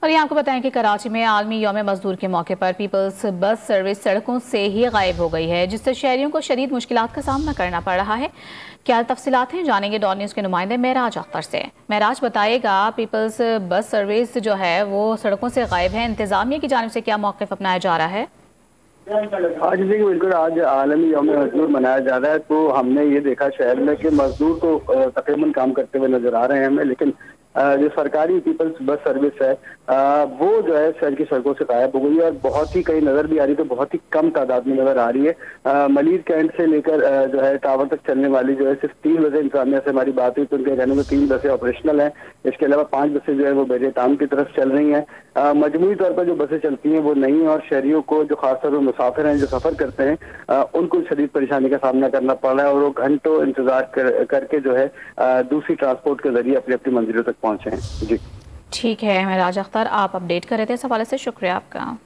और ये आपको बताएं कि कराची में आलमी यौम मजदूर के मौके पर पीपल्स बस सर्विस सड़कों से ही गायब हो गई है, जिससे शहरियों को शदीद मुश्किलात का सामना करना पड़ रहा है। क्या तफसीलात हैं, जानेंगे डॉन न्यूज़ के नुमाइंदे महराज अख्तर से। महराज बताएगा, पीपल्स बस सर्विस जो है वो सड़कों से गायब है, इंतजामिया की जानिब से क्या मौक़िफ़ अपनाया जा रहा है? आज देखिए, बिल्कुल आज आलमी यौम मजदूर मनाया जा रहा है, तो हमने ये देखा शहर में कि मजदूर तो तकरीबन काम करते हुए नजर आ रहे हैं हमें, लेकिन जो सरकारी पीपल्स बस सर्विस है वो जो है शहर की सड़कों से गायब हो गई है और बहुत ही कहीं नजर भी आ रही है, तो बहुत ही कम तादाद में नजर आ रही है। मलीर कैंट से लेकर जो है टावर तक चलने वाली जो है सिर्फ 3 बसें, इंतजामिया से हमारी बात हुई तो उनके कहने में 3 बसें ऑपरेशनल हैं। इसके अलावा 5 बसें जो है वो बेरे टाउन की तरफ चल रही हैं। मजमूई तौर पर जो बसें चलती हैं वो नहीं है और शहरियों को, जो खासतौर पर मुसाफिर हैं जो सफर करते हैं, उनको शदीद परेशानी का सामना करना पड़ रहा है और वो घंटों इंतजार करके जो है दूसरी ट्रांसपोर्ट के जरिए अपनी अपनी मंजिलों तक पहुंचे हैं। जी ठीक है महराज अख्तर, आप अपडेट कर रहे थे इस हवाले से, शुक्रिया आपका।